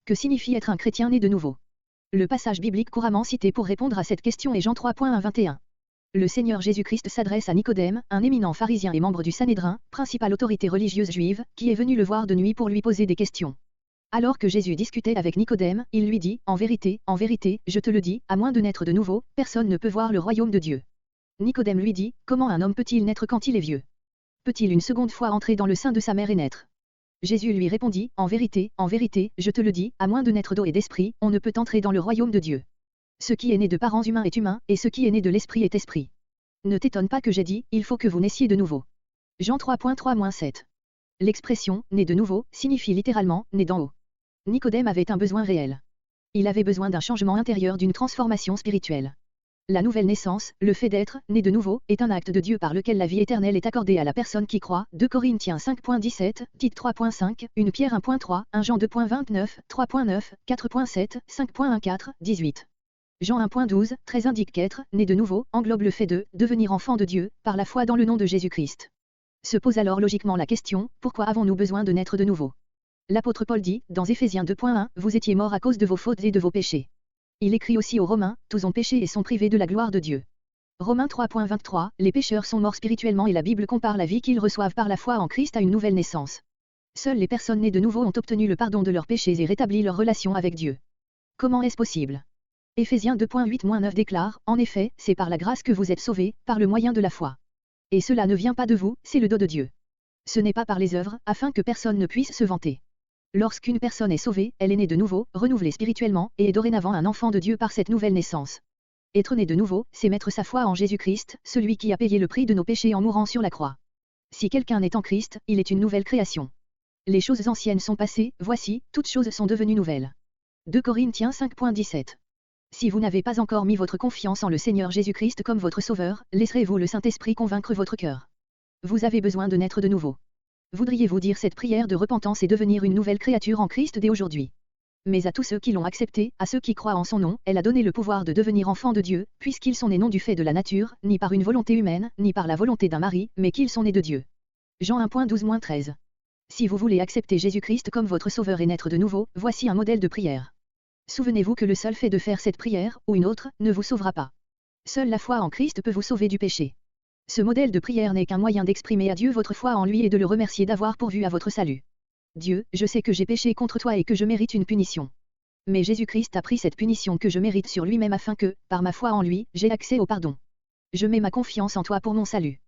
Que signifie être un chrétien né de nouveau? Le passage biblique couramment cité pour répondre à cette question est Jean 3.1-21. Le Seigneur Jésus-Christ s'adresse à Nicodème, un éminent pharisien et membre du Sanhédrin, principale autorité religieuse juive, qui est venu le voir de nuit pour lui poser des questions. Alors que Jésus discutait avec Nicodème, il lui dit, en vérité, je te le dis, à moins de naître de nouveau, personne ne peut voir le royaume de Dieu. Nicodème lui dit, comment un homme peut-il naître quand il est vieux? Peut-il une seconde fois entrer dans le sein de sa mère et naître? Jésus lui répondit, en vérité, je te le dis, à moins de naître d'eau et d'esprit, on ne peut entrer dans le royaume de Dieu. Ce qui est né de parents humains est humain, et ce qui est né de l'esprit est esprit. Ne t'étonne pas que j'ai dit, il faut que vous naissiez de nouveau. Jean 3.3-7. L'expression « né de nouveau » signifie littéralement « né d'en haut ». Nicodème avait un besoin réel. Il avait besoin d'un changement intérieur, d'une transformation spirituelle. La nouvelle naissance, le fait d'être né de nouveau, est un acte de Dieu par lequel la vie éternelle est accordée à la personne qui croit. 2 Corinthiens 5.17, Tite 3.5, 1 Pierre 1.3, 1 Jean 2.29, 3.9, 4.7, 5.14, 18. Jean 1.12, 13 indique qu'être né de nouveau englobe le fait de devenir enfant de Dieu par la foi dans le nom de Jésus-Christ. Se pose alors logiquement la question, pourquoi avons-nous besoin de naître de nouveau? L'apôtre Paul dit, dans Éphésiens 2.1, vous étiez morts à cause de vos fautes et de vos péchés. Il écrit aussi aux Romains, tous ont péché et sont privés de la gloire de Dieu. Romains 3.23, les pécheurs sont morts spirituellement et la Bible compare la vie qu'ils reçoivent par la foi en Christ à une nouvelle naissance. Seules les personnes nées de nouveau ont obtenu le pardon de leurs péchés et rétabli leur relation avec Dieu. Comment est-ce possible? Éphésiens 2.8-9 déclare, en effet, c'est par la grâce que vous êtes sauvés, par le moyen de la foi. Et cela ne vient pas de vous, c'est le don de Dieu. Ce n'est pas par les œuvres, afin que personne ne puisse se vanter. Lorsqu'une personne est sauvée, elle est née de nouveau, renouvelée spirituellement, et est dorénavant un enfant de Dieu par cette nouvelle naissance. Être né de nouveau, c'est mettre sa foi en Jésus-Christ, celui qui a payé le prix de nos péchés en mourant sur la croix. Si quelqu'un est en Christ, il est une nouvelle création. Les choses anciennes sont passées, voici, toutes choses sont devenues nouvelles. 2 Corinthiens 5.17. Si vous n'avez pas encore mis votre confiance en le Seigneur Jésus-Christ comme votre Sauveur, laisserez-vous le Saint-Esprit convaincre votre cœur. Vous avez besoin de naître de nouveau. Voudriez-vous dire cette prière de repentance et devenir une nouvelle créature en Christ dès aujourd'hui? Mais à tous ceux qui l'ont accepté, à ceux qui croient en son nom, elle a donné le pouvoir de devenir enfants de Dieu, puisqu'ils sont nés non du fait de la nature, ni par une volonté humaine, ni par la volonté d'un mari, mais qu'ils sont nés de Dieu. Jean 1.12-13. Si vous voulez accepter Jésus-Christ comme votre Sauveur et naître de nouveau, voici un modèle de prière. Souvenez-vous que le seul fait de faire cette prière, ou une autre, ne vous sauvera pas. Seule la foi en Christ peut vous sauver du péché. Ce modèle de prière n'est qu'un moyen d'exprimer à Dieu votre foi en lui et de le remercier d'avoir pourvu à votre salut. Dieu, je sais que j'ai péché contre toi et que je mérite une punition. Mais Jésus-Christ a pris cette punition que je mérite sur lui-même afin que, par ma foi en lui, j'ai accès au pardon. Je mets ma confiance en toi pour mon salut.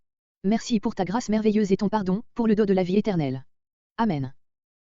Merci pour ta grâce merveilleuse et ton pardon, pour le don de la vie éternelle. Amen.